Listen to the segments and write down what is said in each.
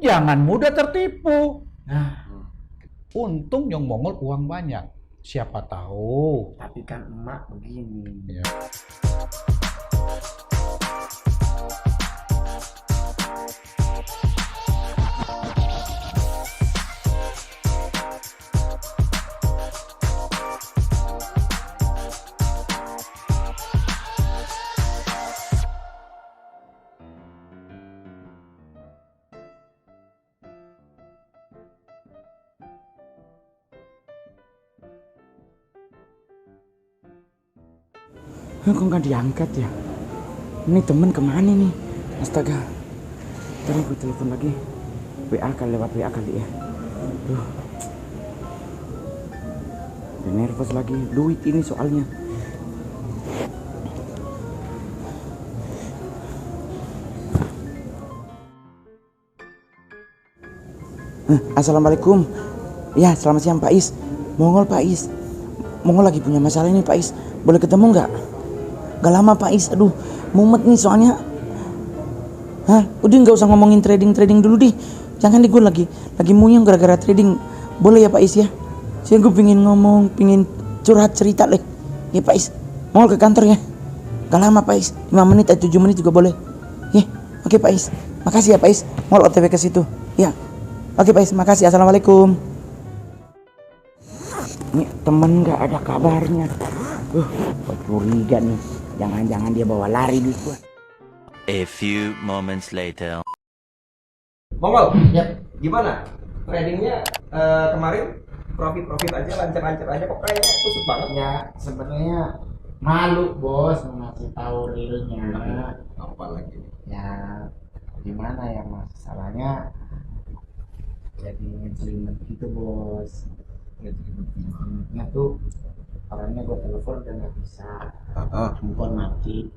jangan mudah tertipu. Nah, Untung yang Mongol uang banyak. Siapa tahu. tapi kan emak begini. Ya. Kok nggak diangkat ya? Ini temen kemana nih? Astaga. Ntar gue telepon lagi. WA kali, lewat WA kali ya. Duh. Udah nervous lagi. Duit ini soalnya. Assalamualaikum. Ya, selamat siang Pak Is. Mongol Pak Is. Mongol lagi punya masalah ini Pak Is. Boleh ketemu nggak? Gak lama Pak Is. Aduh, mumet nih soalnya. Udah nggak usah ngomongin trading dulu deh. Jangan deh, gue lagi muyeng gara-gara trading. Boleh ya Pak Is ya? Saya gue pingin ngomong, pingin curhat cerita deh. Ya Pak Is, Mongol ke kantor ya. Gak lama Pak Is, 5 menit atau 7 menit juga boleh. Ya, oke Pak Is. Makasih ya Pak Is. Mongol OTW ke situ. Ya. Oke Pak Is, makasih. Assalamualaikum. Nih temen gak ada kabarnya. Kok curiga nih. Jangan-jangan dia bawa lari duit gua. A few moments later. Mongol, Yap. gimana? Tradingnya kemarin profit aja, lancar-lancar aja, kok kayaknya kusut banget. Ya sebenarnya malu bos ngasih tahu realnya. Apa lagi? Ya gimana ya masalahnya jadi ngejelimet gitu bos. Ngejelimetnya tuh orangnya gue telepon udah nggak bisa, handphone mati,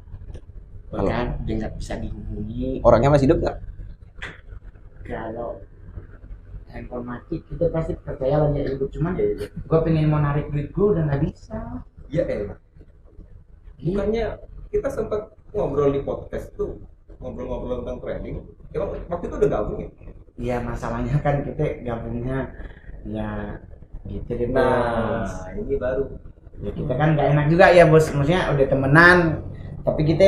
bahkan udah nggak bisa dihubungi. Orangnya masih hidup nggak? Kalau handphone mati kita pasti percaya lah dia hidup, cuman gue pengen mau narik duit gue udah nggak bisa. Iya bukannya kita sempat ngobrol di podcast tuh, ngobrol tentang trading. Emang waktu itu udah gabung ya? Iya masalahnya kan kita gabungnya ya gitu deh bos. Nah, ini baru. Ya kita kan nggak enak juga ya bos, maksudnya udah temenan tapi kita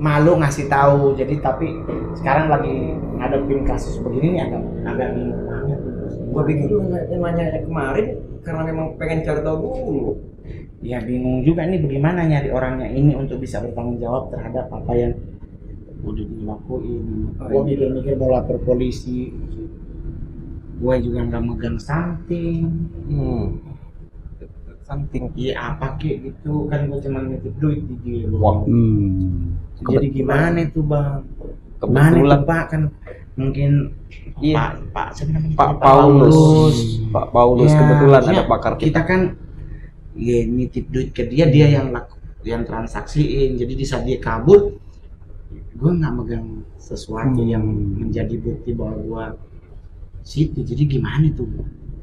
malu ngasih tahu. Jadi tapi sekarang lagi ngadepin kasus begini nih agak bingung banget bos. Gua pikir lu nanya kemarin karena memang pengen cari tahu dulu. Ya bingung juga nih bagaimana nyari orangnya ini untuk bisa bertanggung jawab terhadap apa yang udah dilakuin. Gua mikir-mikir mau lapor polisi. Gua juga nggak megang something. Something. Iya apa kek gitu kan, gue cuma nitip duit di dia. Wah. Jadi gimana itu bang? Kebetulan Gimana itu pak, kan mungkin iya. Pak siapa namanya? Pak Paulus. Pak Paulus Ya, kebetulan maksudnya ada pakar kita kan ya nitip duit ke dia yang transaksiin. Jadi di saat dia kabur, gue nggak megang sesuatu yang menjadi bukti bahwa gue situ. Jadi gimana itu?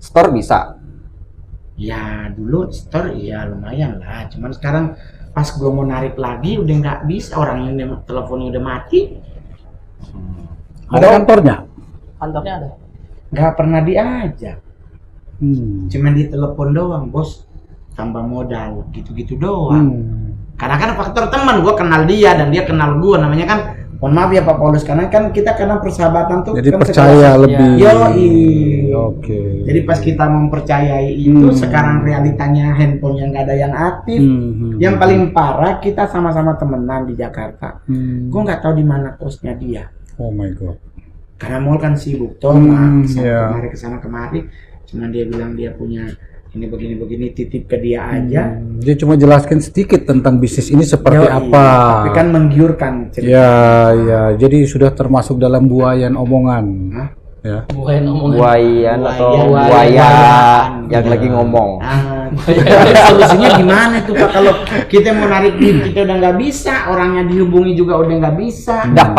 Store bisa. Ya dulu store ya lumayan lah, cuman sekarang pas gue mau narik lagi udah nggak bisa, orang yang teleponnya udah mati. Ada kantornya? Kantornya ada. Nggak pernah diajak, cuman ditelepon doang bos, tambah modal gitu-gitu doang. Karena kan faktor teman, gue kenal dia dan dia kenal gue, namanya kan mohon maaf ya Pak Paulus, karena kan kita karena persahabatan tuh Jadi kan percaya lebih. Yoi. Oke. Jadi pas kita mempercayai itu, sekarang realitanya handphone yang nggak ada yang aktif. Yang paling parah kita sama-sama temenan di Jakarta. Gue nggak tahu di mana kosnya dia. Oh my god. Karena mall kan sibuk toh, kemari kesana kemari. Cuman dia bilang dia punya ini begini titip ke dia aja. Dia cuma jelaskan sedikit tentang bisnis ini seperti Yoi, apa. tapi kan menggiurkan cerita. Ya, jadi sudah termasuk dalam buayan omongan. Hah? Ya. Bukan omongan. Buayan atau Buayan. buaya yang lagi ngomong. Solusinya gimana tuh Pak, kalau kita mau narik duit kita udah nggak bisa, orangnya dihubungi juga udah nggak bisa. Dah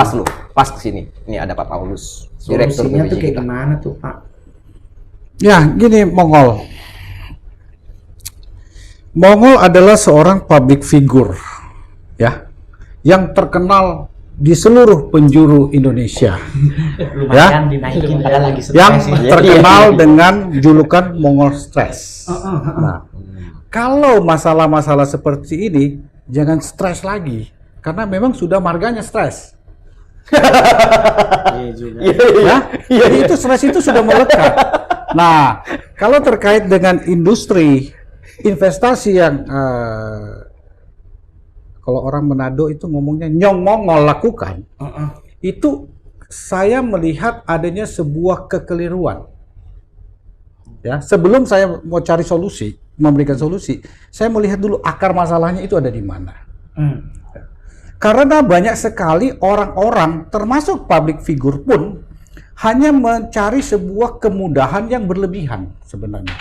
pas kesini. Ini ada Pak Paulus, direktur Solusinya tuh BBJ kayak kita. gimana tuh Pak? Ya, gini Mongol. Mongol adalah seorang public figure, ya, yang terkenal di seluruh penjuru Indonesia Lumayan dinaikin pada lagi yang stres ya. terkenal dengan julukan Mongol Stres. Nah, kalau masalah-masalah seperti ini jangan stres lagi karena memang sudah marganya stres. Iya juga. Ya, jadi itu stres itu sudah melekat. Nah, kalau terkait dengan industri investasi yang kalau orang Manado itu ngomongnya nyong mongol lakukan, itu saya melihat adanya sebuah kekeliruan. Ya, sebelum saya mau cari solusi, memberikan solusi, saya melihat dulu akar masalahnya itu ada di mana. Karena banyak sekali orang-orang, termasuk public figure pun, hanya mencari sebuah kemudahan yang berlebihan sebenarnya.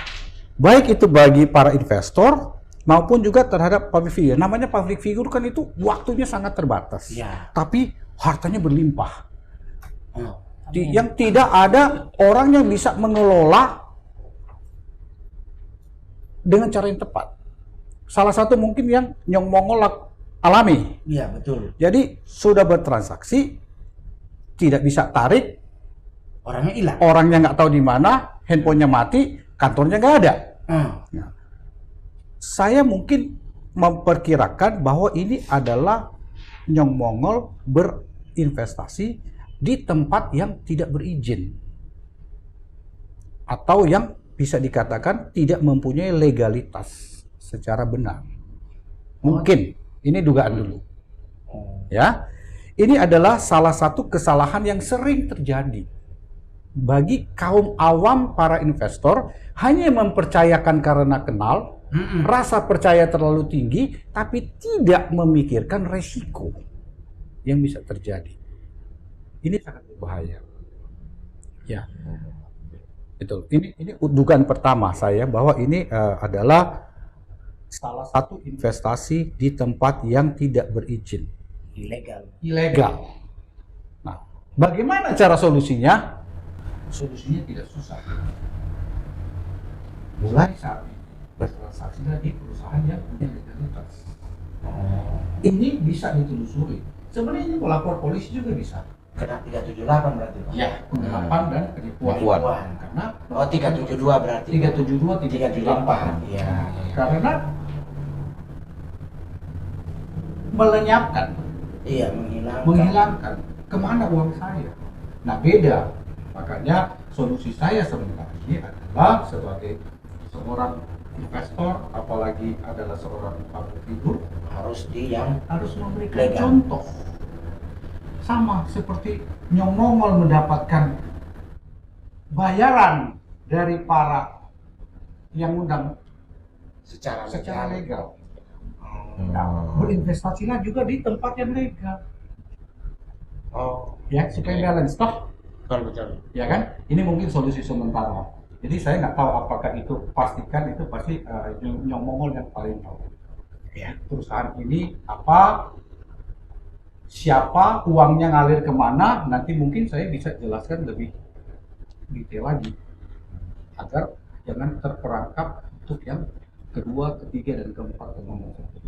Baik itu bagi para investor, maupun juga terhadap public figure. Namanya public figure kan itu waktunya sangat terbatas. Ya. Tapi hartanya berlimpah. Yang tidak ada orang yang bisa mengelola dengan cara yang tepat. Salah satu mungkin yang Nyong Mongol alami. Iya, betul. Jadi sudah bertransaksi, tidak bisa tarik, Orangnya hilang. orangnya nggak tahu di mana, handphonenya mati, kantornya nggak ada. Nah, saya mungkin memperkirakan bahwa ini adalah Nyong Mongol berinvestasi di tempat yang tidak berizin atau yang bisa dikatakan tidak mempunyai legalitas secara benar. Mungkin ini dugaan dulu. Ya. Ini adalah salah satu kesalahan yang sering terjadi bagi kaum awam para investor, hanya mempercayakan karena kenal, rasa percaya terlalu tinggi, tapi tidak memikirkan resiko yang bisa terjadi. Ini sangat berbahaya. Ya, betul. Ini dugaan pertama saya bahwa ini adalah salah satu investasi di tempat yang tidak berizin. Ilegal. Nah, bagaimana cara solusinya? Solusinya tidak susah. Mulai saat ini bertransaksilah di perusahaan yang punya legalitas. Ini bisa ditelusuri. Sebenarnya ini melapor polisi juga bisa. Kena 378 berarti, Pak? Ya, penggelapan dan penipuan. Karena 372 berarti. 372, 378. Iya. Karena melenyapkan, Iya, menghilangkan kemana uang saya. Nah, beda. Makanya solusi saya sebenarnya adalah sebagai seorang investor, apalagi adalah seorang public figure, harus memberikan legal. contoh. Sama seperti Nyong Mongol mendapatkan bayaran dari para yang undang secara legal. Nah, berinvestasilah juga di tempat yang legal. Ya, supaya balance toh. Betul. Ya kan? Ini mungkin solusi sementara. Jadi saya nggak tahu apakah itu pastikan itu pasti Nyong Mongol yang paling tahu. Ya, perusahaan ini apa, siapa, uangnya ngalir kemana, nanti mungkin saya bisa jelaskan lebih detail lagi agar jangan terperangkap untuk yang kedua, ketiga, dan keempat.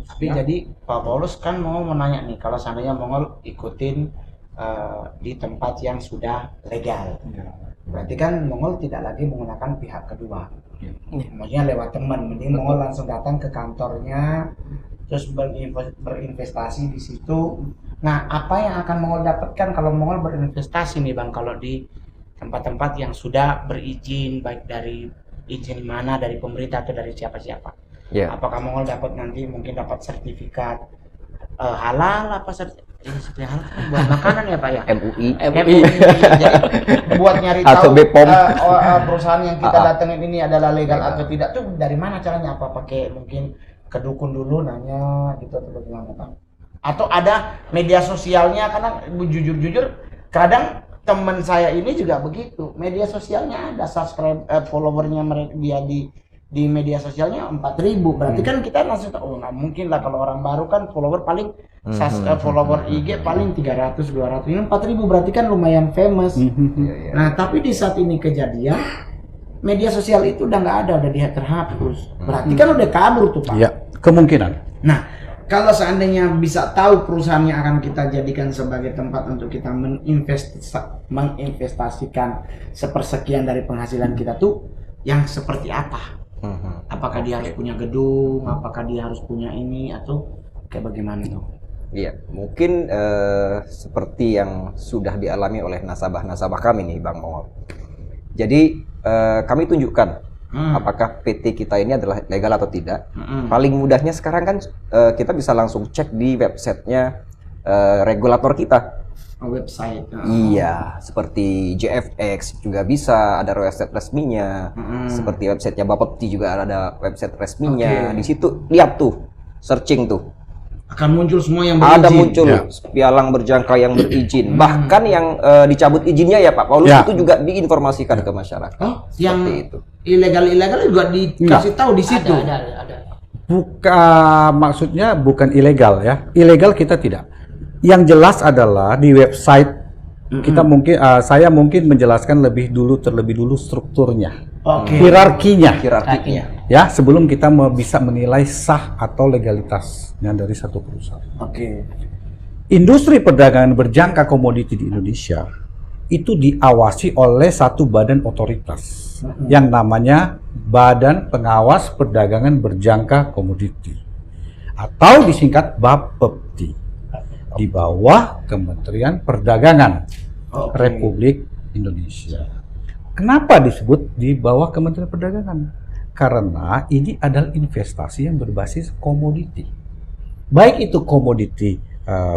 Tapi jadi Pak Paulus kan mau menanya nih, kalau seandainya Mongol ikutin di tempat yang sudah legal, berarti kan Mongol tidak lagi menggunakan pihak kedua, maksudnya lewat teman, mending Mongol langsung datang ke kantornya, terus berinvestasi di situ. Nah, apa yang akan Mongol dapatkan kalau Mongol berinvestasi nih Bang, kalau di tempat-tempat yang sudah berizin, baik dari izin mana, dari pemerintah atau dari siapa-siapa? Apakah Mongol dapat nanti mungkin dapat sertifikat halal, apa sertifikat halal buat makanan ya Pak ya? MUI. Jadi buat nyari tahu perusahaan yang kita datengin ini adalah legal atau tidak tuh dari mana caranya? Apa pakai mungkin ke dukun dulu nanya gitu atau bagaimana Pak? Atau ada media sosialnya? Karena jujur kadang teman saya ini juga begitu, media sosialnya ada subscribe followernya dia di media sosialnya 4.000, berarti kan kita langsung tahu, nggak mungkin lah kalau orang baru kan follower paling follower IG paling 300-200, ini 4.000 berarti kan lumayan famous. Nah tapi di saat ini kejadian media sosial itu udah nggak ada, udah dia terhapus, berarti kan udah kabur tuh Pak. Iya, kemungkinan. Nah kalau seandainya bisa tahu perusahaan yang akan kita jadikan sebagai tempat untuk kita menginvestasikan sepersekian dari penghasilan kita tuh yang seperti apa? Apakah dia harus punya gedung, apakah dia harus punya ini, atau kayak bagaimana tuh? Iya, mungkin seperti yang sudah dialami oleh nasabah-nasabah kami nih, Bang Mongol. Jadi kami tunjukkan apakah PT kita ini adalah legal atau tidak. Paling mudahnya sekarang kan kita bisa langsung cek di websitenya regulator kita. Website. Iya, seperti JFX juga bisa, ada website resminya. Seperti websitenya Bapepti juga ada website resminya. Di situ lihat tuh, searching tuh. Akan muncul semua yang berizin. Ada muncul pialang berjangka yang berizin. Bahkan yang dicabut izinnya ya Pak Paulus itu juga diinformasikan ke masyarakat. Oh, yang itu. ilegal juga dikasih tahu di situ. Ada. Maksudnya bukan ilegal ya. Ilegal kita tidak. Yang jelas adalah di website kita mungkin saya mungkin menjelaskan terlebih dulu strukturnya. Hierarkinya. Ya, sebelum kita bisa menilai sah atau legalitasnya dari satu perusahaan. Industri perdagangan berjangka komoditi di Indonesia itu diawasi oleh satu badan otoritas yang namanya Badan Pengawas Perdagangan Berjangka Komoditi atau disingkat Bapepti, di bawah Kementerian Perdagangan Republik Indonesia. Kenapa disebut di bawah Kementerian Perdagangan? Karena ini adalah investasi yang berbasis komoditi. Baik itu komoditi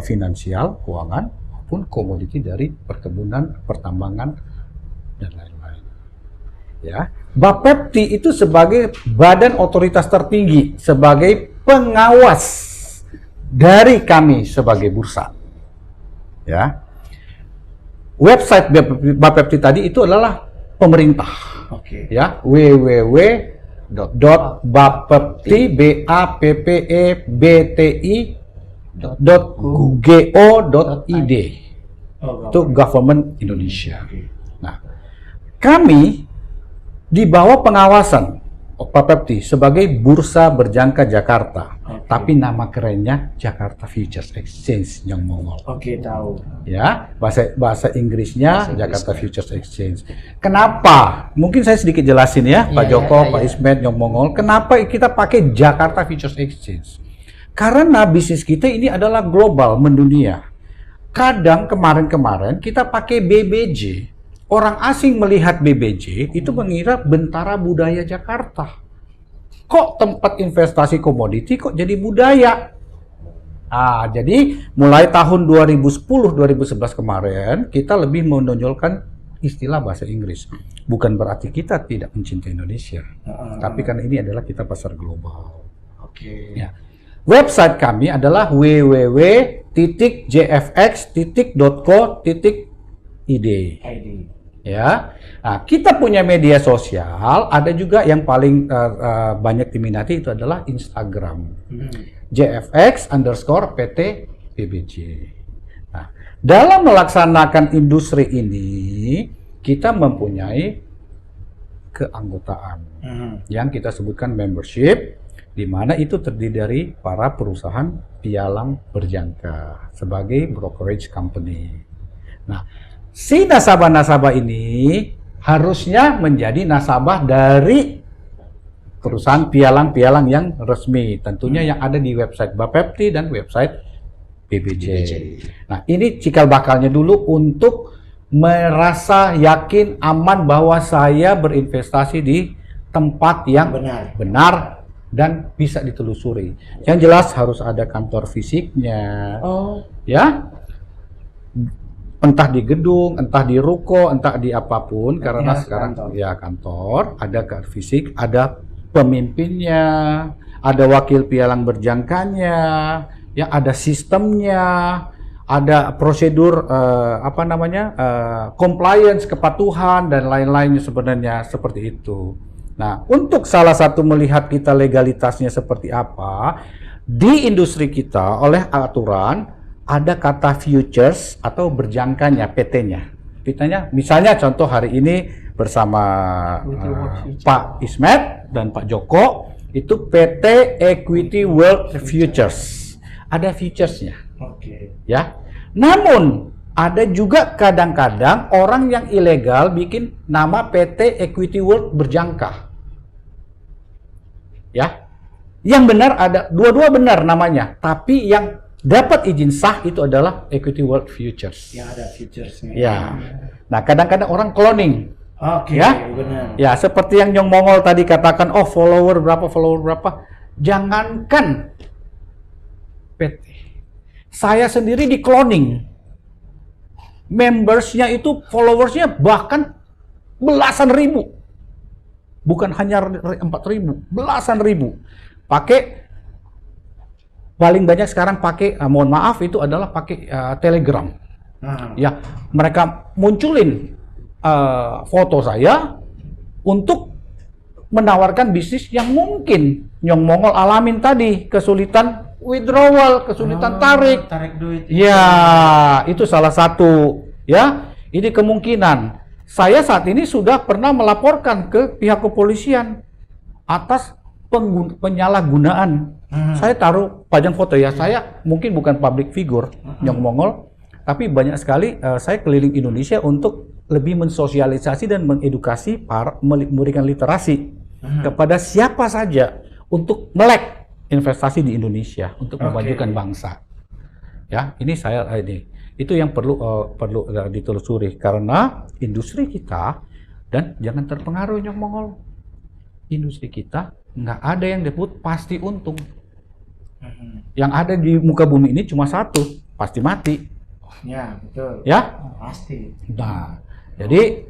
finansial, keuangan, maupun komoditi dari perkebunan, pertambangan, dan lain-lain. Ya, Bapepti itu sebagai badan otoritas tertinggi, sebagai pengawas dari kami sebagai bursa. Ya. Website Bapepti tadi itu adalah pemerintah. Ya, www.bappebti.go.id. Itu government Indonesia. Nah, kami di bawah pengawasan Bapepti sebagai Bursa Berjangka Jakarta, tapi nama kerennya Jakarta Futures Exchange yang Mongol. Tahu. Ya, bahasa Inggrisnya Jakarta Futures Exchange. Kenapa? Mungkin saya sedikit jelasin ya, Pak Joko, Pak Ismet, yang Mongol. Kenapa kita pakai Jakarta Futures Exchange? Karena bisnis kita ini adalah global, mendunia. Kadang kemarin kita pakai BBJ. Orang asing melihat BBJ itu mengira Bentara Budaya Jakarta. Kok tempat investasi komoditi kok jadi budaya? Jadi mulai tahun 2010-2011 kemarin kita lebih menonjolkan istilah bahasa Inggris. Bukan berarti kita tidak mencintai Indonesia, tapi karena ini adalah kita pasar global. Ya. Website kami adalah www.jfx.co.id. Ya, nah, kita punya media sosial, ada juga yang paling banyak diminati itu adalah Instagram, JFX_PT PBJ. Nah, dalam melaksanakan industri ini, kita mempunyai keanggotaan yang kita sebutkan membership, di mana itu terdiri dari para perusahaan pialang berjangka sebagai brokerage company. Nah, si nasabah-nasabah ini harusnya menjadi nasabah dari perusahaan pialang-pialang yang resmi, tentunya yang ada di website Bapepti dan website PBJ. Nah, ini cikal bakalnya dulu untuk merasa yakin aman bahwa saya berinvestasi di tempat yang benar dan bisa ditelusuri. Yang jelas harus ada kantor fisiknya, ya. Entah di gedung, entah di ruko, entah di apapun, karena sekarang kantor, ada fisik, ada pemimpinnya, ada wakil pialang berjangkanya, ya ada sistemnya, ada prosedur compliance, kepatuhan dan lain-lainnya sebenarnya seperti itu. Nah, untuk salah satu melihat kita legalitasnya seperti apa, di industri kita oleh aturan ada kata futures atau berjangkanya PT-nya. PT-nya misalnya contoh hari ini bersama Pak Ismet dan Pak Joko itu PT Equity World Futures. ada featuresnya. Oke. Ya. Namun ada juga kadang-kadang orang yang ilegal bikin nama PT Equity World berjangka. Ya. Yang benar ada dua-dua benar namanya, tapi yang dapat izin sah itu adalah Equity World Futures. Yang ada featuresnya. Ya. Nah, kadang-kadang orang cloning. Oke, Ya. benar. Ya, seperti yang Nyong Mongol tadi katakan, oh follower berapa. Jangankan PT. Saya sendiri di cloning. Membersnya itu, followersnya bahkan belasan ribu. Bukan hanya 4.000, belasan ribu. Pakai, paling banyak sekarang pakai, mohon maaf itu adalah pakai Telegram. Ya, mereka munculin foto saya untuk menawarkan bisnis yang mungkin Nyong Mongol alamin tadi, kesulitan withdrawal, kesulitan tarik. Tarik duit. Ya, itu salah satu. Ya, ini kemungkinan. Saya saat ini sudah pernah melaporkan ke pihak kepolisian atas penyalahgunaan. Saya taruh pajang foto ya. Saya mungkin bukan public figure, Nyong Mongol, tapi banyak sekali saya keliling Indonesia untuk lebih mensosialisasi dan mengedukasi memberikan literasi kepada siapa saja untuk melek investasi di Indonesia untuk memajukan bangsa. Ya, ini itu yang perlu ditelusuri karena industri kita, dan jangan terpengaruh Nyong Mongol. Industri kita nggak ada yang disebut pasti untung. Yang ada di muka bumi ini cuma satu, pasti mati. Ya, betul. Ya, Pasti. nah, jadi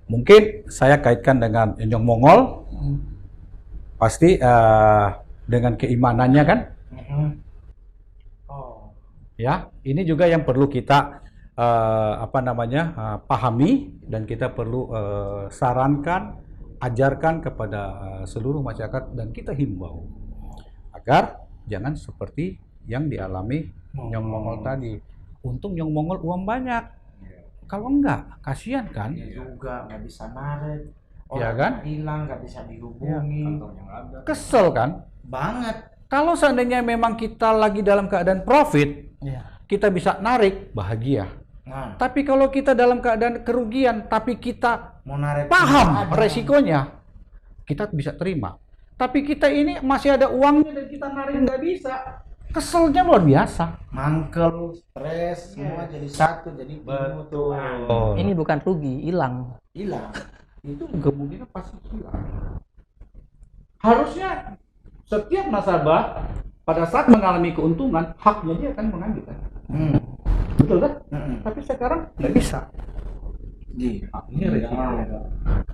mungkin saya kaitkan dengan Nyong Mongol, pasti dengan keimanannya kan. Oh. Ya, ini juga yang perlu kita pahami, dan kita perlu sarankan, ajarkan kepada seluruh masyarakat, dan kita himbau agar jangan seperti yang dialami Nyong Mongol tadi. Untung Nyong Mongol uang banyak, kalau enggak kasihan kan. Juga nggak bisa narik. Ya kan? Hilang, nggak bisa dihubungi. Kesel kan? Banget. Kalau seandainya memang kita lagi dalam keadaan profit, Iya. kita bisa narik, bahagia. Nah, Tapi kalau kita dalam keadaan kerugian, tapi kita mau narik paham ada. resikonya, kita bisa terima. Tapi kita ini masih ada uangnya dan kita narik nggak bisa, keselnya luar biasa. Mangkel, stres, semua jadi satu, jadi Betul. Ini bukan rugi, hilang. hilang. Itu kemungkinan pasti hilang. Harusnya setiap nasabah pada saat mengalami keuntungan, haknya dia akan mengambil kan. Betul kan? Tapi sekarang nggak bisa. Iya. Ini resiko.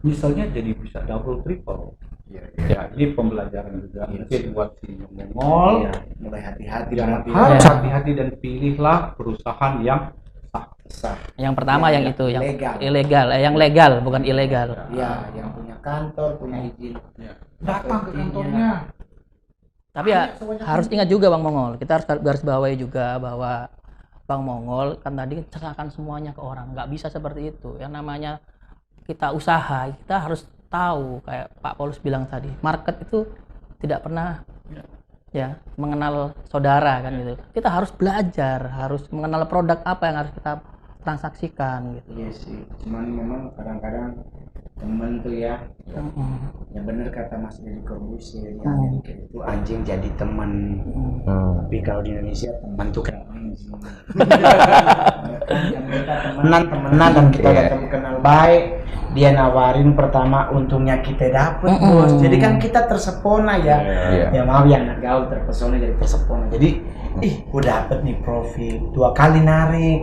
Misalnya jadi bisa double triple. Ya, ini pembelajaran juga mungkin buat si Nyong Mongol. Iya, mulai hati-hati Jangan berarti. harus Ya. hati-hati dan pilihlah perusahaan yang Sah. Yang pertama yang itu, yang legal. ilegal, yang legal bukan ilegal. Iya, yang punya kantor, punya izin. datang ke kantornya. Tapi ya harus ingat juga Bang Mongol, kita harus garis bawahi juga bahwa Bang Mongol kan tadi serahkan semuanya ke orang, nggak bisa seperti itu. Yang namanya kita usaha, kita harus tahu kayak Pak Paulus bilang tadi, market itu tidak pernah ya mengenal saudara kan gitu. Kita harus belajar, harus mengenal produk apa yang harus kita transaksikan gitu. Iya sih, cuman memang kadang-kadang temen tuh ya bener kata Mas Deddy Corbuzier di Amerika itu anjing jadi teman. Tapi kalau di Indonesia teman tuh kayak anjing. Kita temenan dan kita ketemu kenal baik, dia nawarin pertama untungnya kita dapet bos. Jadi kan kita tersepona ya. Ya maaf ya anak gaul terpesona jadi tersepona. Jadi gue dapet nih profit 2 kali narik.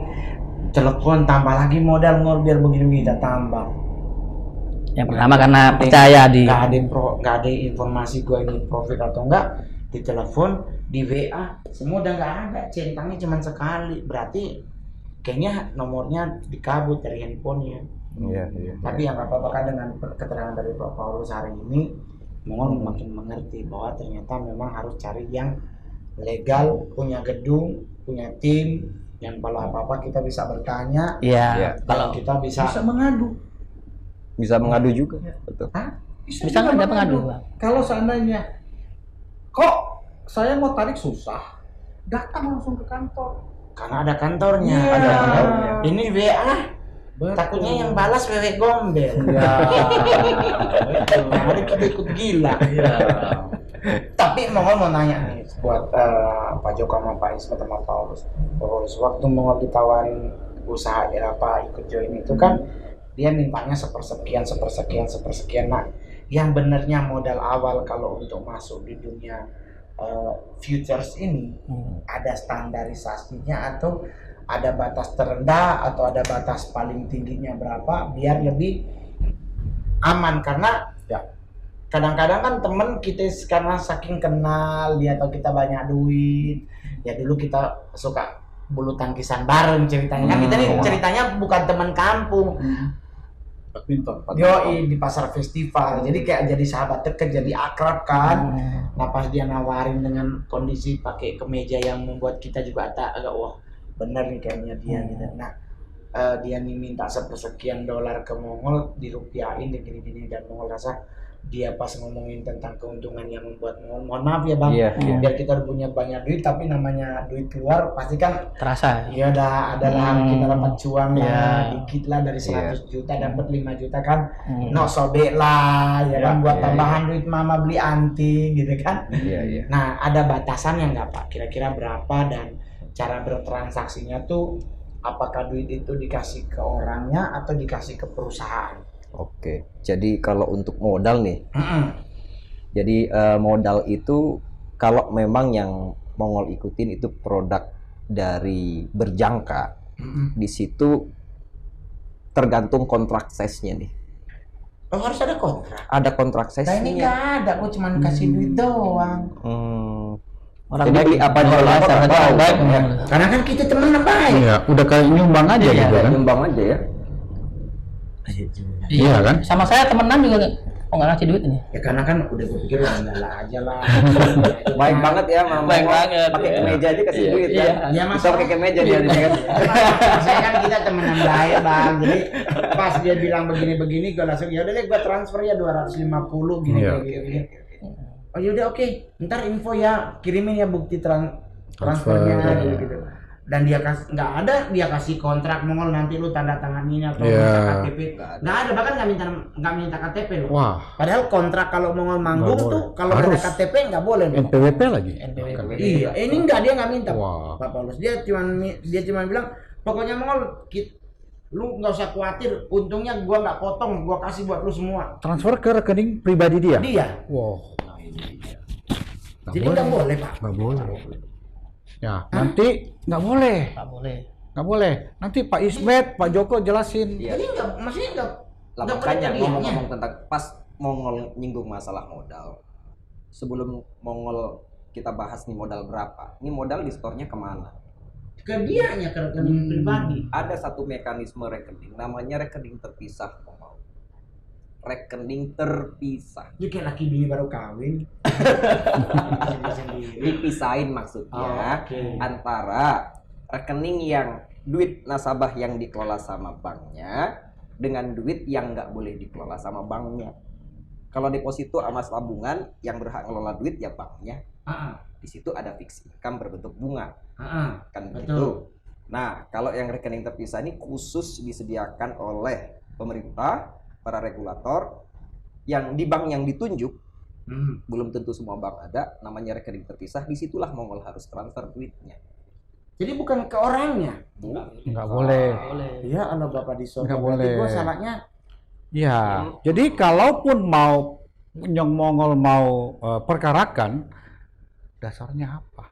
Telepon tambah lagi modal ngor biar begini kita tambah. Yang pertama karena percaya di Nggak ada informasi gue ini profit atau enggak, di telepon, di WA, semua udah nggak ada, centangnya cuma sekali, berarti kayaknya nomornya dikabut dari handphonenya. Tapi yang nggak apa-apa kan dengan keterangan dari Pak Paulus hari ini, Mongol makin mengerti bahwa ternyata memang harus cari yang legal, punya gedung, punya tim, yang kalau apa-apa kita bisa bertanya, ya kalau kita bisa mengadu. Bisa mengadu juga. Betul. bisa juga ada pengadu Bang. Kalau seandainya kok saya mau tarik susah, datang langsung ke kantor. Karena ada kantornya. Iya. Ada kantornya. Ini WA. Betul. Takutnya yang balas wewe gombel. Ya. Betul. Hari kita ikut gila. Iya. Tapi Mongol mau nanya nih buat Pak Joko sama Pak Ismet sama Pak Paulus. Waktu Mongol ditawarin usaha ya apa ikut join itu kan dia mintanya sepersekian. Nah, yang benernya modal awal kalau untuk masuk di dunia futures ini ada standarisasinya atau ada batas terendah atau ada batas paling tingginya berapa biar lebih aman karena ya kadang-kadang kan temen kita karena saking kenal dia atau kita banyak duit ya dulu kita suka bulu tangkisan bareng ceritanya kan kita nih ceritanya bukan teman kampung Badminton. yoi di pasar festival jadi kayak jadi sahabat deket jadi akrab kan nah pas dia nawarin dengan kondisi pakai kemeja yang membuat kita juga agak wah bener nih kayaknya dia gitu nah dia nih minta $sekian ke Mongol dirupiahin gini-gini dan Mongol rasa dia pas ngomongin tentang keuntungan yang membuat Mongol mohon maaf ya bang Iya. biar kita udah punya banyak duit tapi namanya duit keluar pasti kan Terasa. ya udah adalah kita dapat cuan lah Iya. dikit lah dari 100 juta dapat 5 juta kan Hmm. no sobek lah ya kan buat iya, tambahan duit mama beli anting gitu kan Iya. nah ada batasannya nggak pak kira-kira berapa dan cara bertransaksinya tuh apakah duit itu dikasih ke orangnya atau dikasih ke perusahaan Oke. Jadi kalau untuk modal nih, Mm-mm. jadi modal itu kalau memang yang Mongol ikutin itu produk dari berjangka, Mm-mm. di situ tergantung kontrak size-nya nih. Oh, harus ada kontrak Ada kontrak nah ini size-nya. nggak ada aku cuma kasih duit doang Orang Jadi baik beli apa Mongol jual ya, apa, sangat nggak tahu. baik. Ya. karena kan kita temen baik Iya, udah kayak nyumbang aja Iya, gitu kan. Nyumbang aja ya. Iya kan? Sama saya temenan juga nggak ngasih duit ini. ya karena kan udah gue pikir lah aja lah Baik banget ya, Mama. Baik banget, Pakai iya. kemeja aja kasih Iya, duit iya. kan. Ya, Bisa pakai kemeja dia di kan. saya kan kita temenan baik bang jadi pas dia bilang begini-begini gue langsung ya udah deh gue transfer ya 250 gini Iya. gini oh yaudah oke ntar info ya kirimin ya bukti transfernya Transfer. gitu dan dia nggak ada dia kasih kontrak Mongol nanti lu tanda tanganin atau Iya. minta KTP nggak ada bahkan nggak minta KTP loh Wah, padahal kontrak kalau Mongol manggung Nggak tuh boleh. kalau nggak ada Harus. KTP nggak boleh loh. NPWP lagi. NPWP. Iya, ini enggak dia nggak minta. Wah. Pak Paulus dia cuma bilang pokoknya Mongol lu nggak usah khawatir, untungnya gua nggak potong, gua kasih buat lu semua. Transfer ke rekening pribadi dia. Dia. Wow. Jadi nggak boleh Pak. Nggak boleh. Ya, nanti nggak boleh. Nggak boleh. Nggak boleh. Nanti Pak Ismet, Pak Joko jelasin. Iya. Jadi nggak, maksudnya nggak. Lah nggak makanya boleh ngomong-ngomong tentang pas Mongol nyinggung masalah modal. Sebelum Mongol kita bahas nih modal berapa. Ini modal di store-nya kemana? Ke dianya ke rekening pribadi. Ada satu mekanisme rekening namanya rekening terpisah Mongol. Rekening terpisah. Jadi kayak laki bini baru kawin. Sendiri. Dipisahin maksudnya Oh, oke. antara rekening yang duit nasabah yang dikelola sama banknya dengan duit yang nggak boleh dikelola sama banknya. Kalau deposito sama tabungan yang berhak ngelola duit ya banknya. Ah, Di situ ada fixed income berbentuk bunga, kan betul. begitu. Nah, kalau yang rekening terpisah ini khusus disediakan oleh pemerintah, para regulator yang di bank yang ditunjuk. Belum tentu semua bank ada, namanya rekening terpisah. Disitulah Mongol harus transfer duitnya. Jadi bukan ke orangnya. Nggak boleh. Iya, kalau bapak disogok. Nggak boleh. Gua salahnya. Ya, jadi kalaupun mau Nyong Mongol mau perkarakan, dasarnya apa?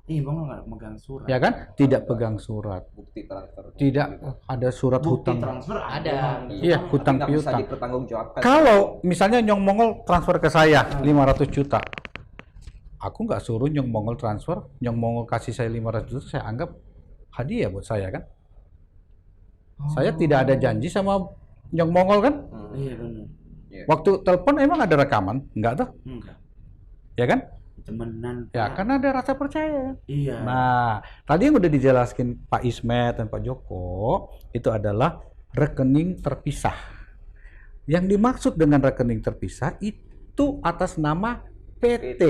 Ih, Mongol nggak megang surat. Ya kan? Tidak pegang surat, Bukti transfer. tidak ada surat Bukti hutang. transfer Ada. Iya, hutang Tapi nggak bisa piutang. dipertanggungjawabkan. Kalau misalnya Nyong Mongol transfer ke saya 500 juta, aku nggak suruh Nyong Mongol transfer, Nyong Mongol kasih saya 500 juta, saya anggap hadiah buat saya kan? Saya tidak ada janji sama Nyong Mongol kan? Iya benar. Waktu telepon emang ada rekaman? Enggak tuh? Enggak. Ya kan? Temenan. Ya, Pak. karena ada rasa percaya. Iya. Nah, tadi yang udah dijelaskan Pak Ismet dan Pak Joko, itu adalah rekening terpisah. Yang dimaksud dengan rekening terpisah itu atas nama PT.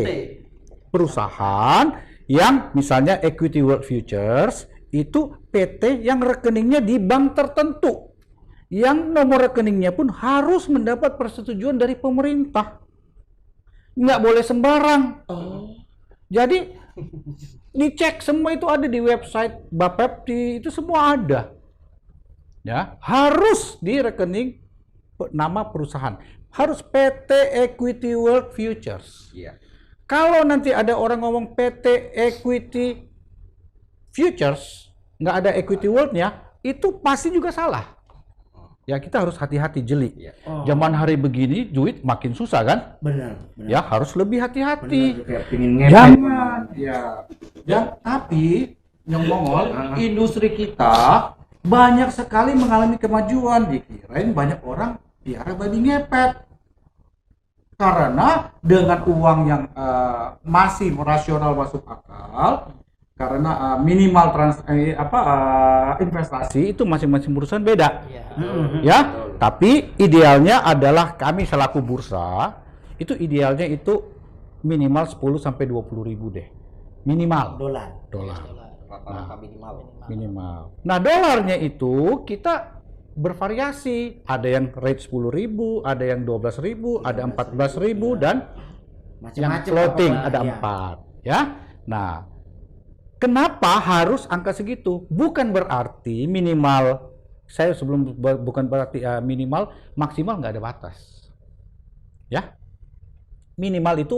Perusahaan yang misalnya Equity World Futures itu PT yang rekeningnya di bank tertentu, yang nomor rekeningnya pun harus mendapat persetujuan dari pemerintah, nggak boleh sembarang. Jadi dicek semua, itu ada di website Bapepti, itu semua ada. Ya, harus di rekening nama perusahaan, harus PT Equity World Futures. Iya. Kalau nanti ada orang ngomong PT Equity Futures, nggak ada Equity World-nya, itu pasti juga salah. Ya, kita harus hati-hati, jeli. Zaman hari begini duit makin susah kan? Benar. Ya, harus lebih hati-hati. Kayak pingin ngepet. Jangan. Ya. Tapi Nyong Mongol, industri kita banyak sekali mengalami kemajuan. Dikirain banyak orang piara babi ngepet. Karena dengan uang yang masih rasional masuk akal, karena minimal investasi itu masing-masing perusahaan beda. Ya, tapi idealnya adalah kami selaku bursa itu idealnya itu minimal 10 sampai 20 ribu deh. Minimal. Dolar. Rata-rata Minimal. Nah, dolarnya itu kita bervariasi. Ada yang rate 10.000, ada yang 12.000, ada 14.000 dan yang floating ada 4, ya. Nah, kenapa harus angka segitu? Bukan berarti minimal, bukan berarti minimal, maksimal nggak ada batas. Ya. Minimal itu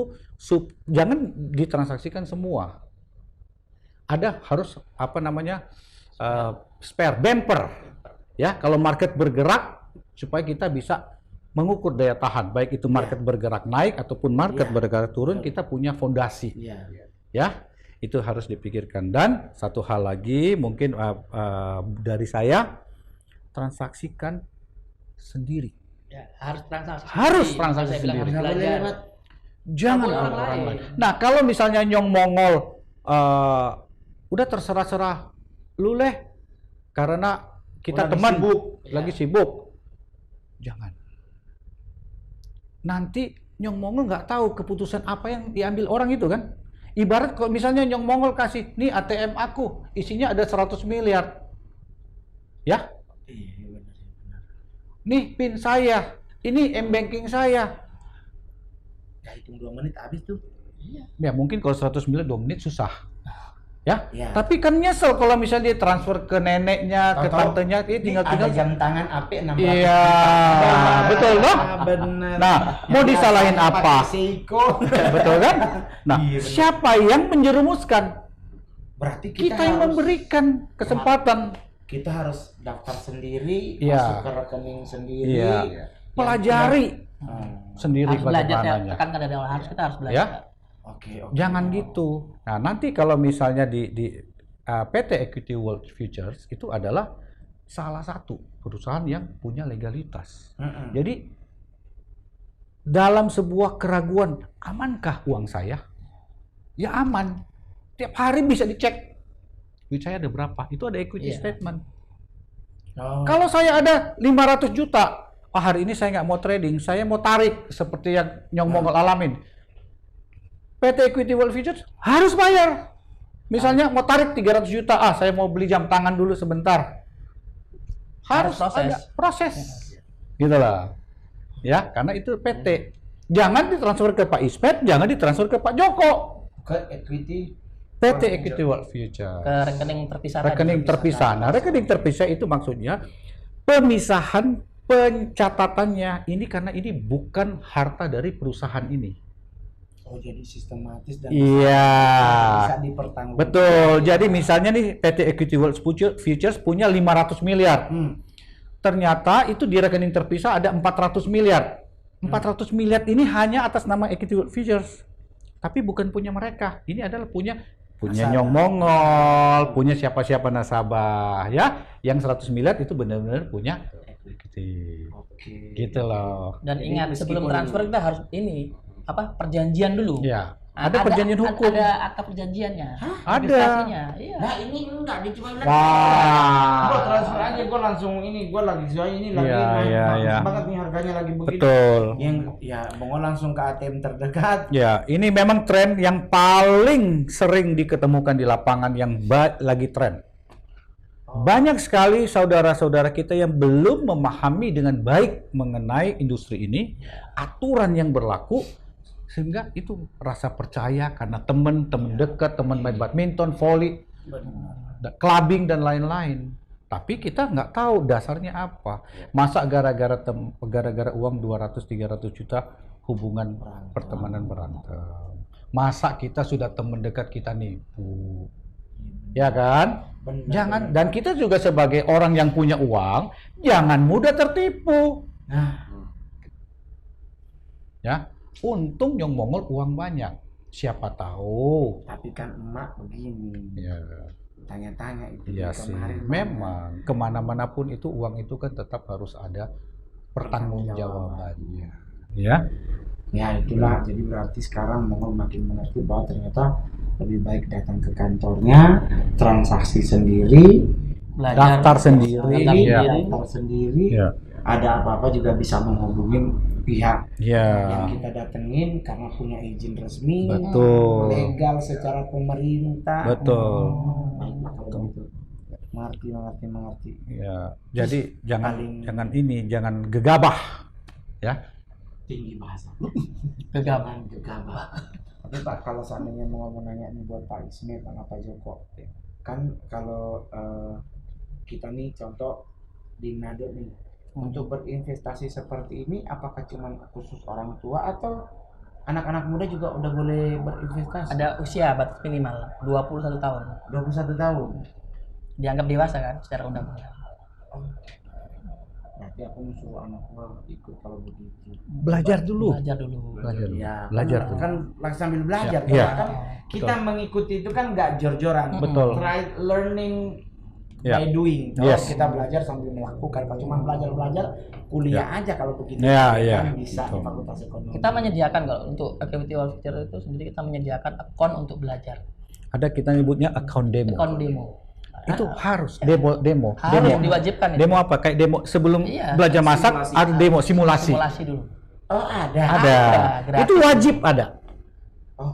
jangan ditransaksikan semua. Ada harus spare bumper. Ya, kalau market bergerak supaya kita bisa mengukur daya tahan, baik itu market bergerak naik ataupun market bergerak turun, kita punya fondasi. Ya, itu harus dipikirkan. Dan satu hal lagi mungkin dari saya, transaksikan sendiri. Ya, harus transaksi. Harus transaksi Saya bilang sendiri. harus belajar. Jangan Orang orang lain. lain. Nah, kalau misalnya Nyong Mongol udah terserah-serah, lu leh, karena kita Lagi teman sibuk. lagi sibuk, jangan. Nanti Nyong Mongol nggak tahu keputusan apa yang diambil orang itu kan. Ibarat kalau misalnya Nyong Mongol kasih, nih ATM aku isinya ada 100 miliar, ya. Nih PIN saya, ini M-banking saya. Ya hitung 2 menit habis tuh. Ya mungkin kalau 100 miliar 2 menit susah. Ya, Ya. tapi kan nyesel kalau misalnya dia transfer ke neneknya, ke Tahu-tahu tantenya, dia tinggal-tinggal. Ada jam tangan AP 600. Iya, betul loh. Benar. Nah, mau disalahin apa? Seiko. Betul kan? Nah, Iya, benar. siapa yang menjerumuskan? Berarti Kita harus- yang memberikan kesempatan. Kita harus daftar sendiri, Iya. masuk ke rekening sendiri. Iya. Pelajari sendiri Harus belajar, saya bagaimananya. tekankan dari awal, kita harus belajar. Ya. Oke. Jangan gitu. Nah, nanti kalau misalnya di PT Equity World Futures itu adalah salah satu perusahaan yang punya legalitas. Jadi dalam sebuah keraguan, amankah uang saya? Ya aman. Tiap hari bisa dicek. Duit saya ada berapa? Itu ada equity Iya. statement. Oh. Kalau saya ada 500 juta, hari ini saya nggak mau trading, saya mau tarik seperti yang Nyong Mongol alamin. PT Equity World Futures harus bayar. Misalnya mau tarik 300 juta, saya mau beli jam tangan dulu sebentar. Harus proses. ada proses. Gitu lah. Ya, karena itu PT. Jangan ditransfer ke Pak Ismet, jangan ditransfer ke Pak Joko. Ke equity. PT Equity World Futures. Ke rekening terpisah. Rekening terpisah. Nah, rekening terpisah itu maksudnya pemisahan pencatatannya ini karena ini bukan harta dari perusahaan ini. Oh, jadi sistematis dan Iya. bisa dipertanggungjawabkan. Betul. Jadi misalnya nih PT Equity World Futures punya 500 miliar. Ternyata itu di rekening terpisah ada 400 miliar. 400 miliar ini hanya atas nama Equity World Futures. Tapi bukan punya mereka. Ini adalah punya Nasabah. Nyong Mongol, punya siapa-siapa nasabah ya. Yang 100 miliar itu benar-benar punya equity. Oke. Gitu loh. Dan Jadi ingat sebelum meskipun- transfer kita harus perjanjian dulu. Ya. Ada perjanjian hukum. Ada akta perjanjiannya. Ada. Investasinya. Iya. Nah ini enggak cuma bilang Wah. gua transfer aja, gua langsung ini, gua lagi soalnya ini lagi Iya, naik iya, bagus iya. banget nih harganya lagi begini. Betul. Yang ya Bongol langsung ke ATM terdekat. Ya, ini memang tren yang paling sering diketemukan di lapangan yang lagi tren. Banyak sekali saudara-saudara kita yang belum memahami dengan baik mengenai industri ini, aturan yang berlaku, sehingga itu rasa percaya karena teman-teman dekat, teman main badminton, volley, clubbing dan lain-lain. Tapi kita nggak tahu dasarnya apa. Masa gara-gara uang 200-300 juta hubungan pertemanan berantem. Masa kita sudah teman dekat kita nipu. Ya kan? Jangan, dan kita juga sebagai orang yang punya uang, jangan mudah tertipu. Ya, untung yang Mongol uang banyak. Siapa tahu. Tapi kan emak begini. Ya. Tanya-tanya itu Iya sih, memang kemana-mana pun itu uang itu kan tetap harus ada pertanggungjawabannya. Ya, Ya itulah, jadi berarti sekarang Mongol makin mengerti bahwa ternyata lebih baik datang ke kantornya, transaksi sendiri, daftar sendiri. Ya. daftar sendiri. Ya. Ada apa-apa juga bisa menghubungi pihak Ya. yang kita datengin karena punya izin resmi, Betul. legal secara pemerintah. Betul. Baiklah kalau begitu. Mengerti. Ya. Jadi paling- jangan gegabah. Ya. Tinggi bahasa. Gegabah. Gegabah. Tapi Pak, kalau seandainya mau nanya nih buat Pak Ismet sama Pak Joko, kan kalau kita nih contoh di Nado nih, untuk berinvestasi seperti ini, apakah cuma khusus orang tua atau anak-anak muda juga udah boleh berinvestasi? Ada usia batas minimal 21 tahun. 21 tahun. Dianggap dewasa kan secara undang-undang. Berarti aku suruh anak gua ikut kalau begitu. Belajar dulu. Belajar dulu. Belajar dulu. Ya, Belajar kan, dulu. kan lagi sambil belajar. Iya. Kan kita mengikuti itu kan nggak jor-joran. Betul. Try learning Ya. by doing. Kalau Yes. kita belajar sambil melakukan, kalau cuma belajar kuliah aja kalau begitu. Ya, kan ya. bisa di Betul. fakultas ekonomi. Kita menyediakan kalau untuk activity wall future itu sendiri kita menyediakan akun untuk belajar. Ada kita nyebutnya account demo. Akun demo. Itu harus demo. Harus diwajibkan itu. Demo apa? Kayak demo sebelum Iya. belajar masak ada demo simulasi. Simulasi dulu. Oh ada. Ada. gratis. Itu wajib ada. Oh,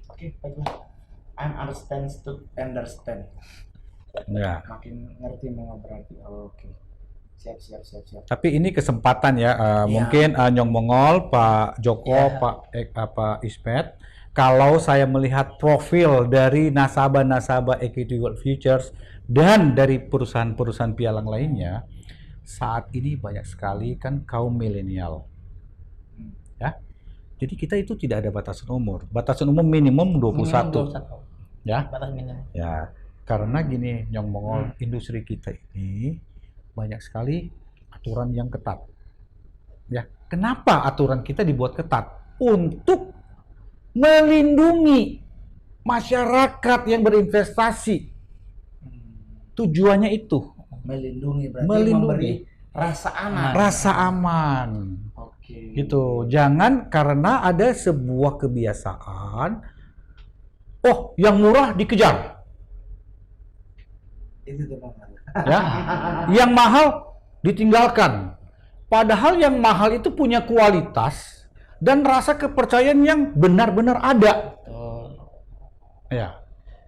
oke baiklah. I understand to understand. Ya. Makin ngerti mau berarti. Oh, oke. Siap. Tapi ini kesempatan ya, mungkin Nyong Mongol, Pak Joko, Pak Ismet, kalau saya melihat profil dari nasabah-nasabah Equity World Futures dan dari perusahaan-perusahaan pialang lainnya, saat ini banyak sekali kan kaum milenial, ya. Jadi kita itu tidak ada batasan umur. Batasan umur minimum 21, Minimum 21. ya. Batas minimum. Ya, karena gini, Nyong Mongol, industri kita ini banyak sekali aturan yang ketat. Ya, kenapa aturan kita dibuat ketat? Untuk melindungi masyarakat yang berinvestasi. Tujuannya itu, Melindungi berarti Melindungi. memberi rasa aman. rasa aman. Oke. Gitu. Jangan karena ada sebuah kebiasaan, oh, yang murah dikejar. Itu tuh Bang. Ya, yang mahal ditinggalkan. Padahal yang mahal itu punya kualitas dan rasa kepercayaan yang benar-benar ada.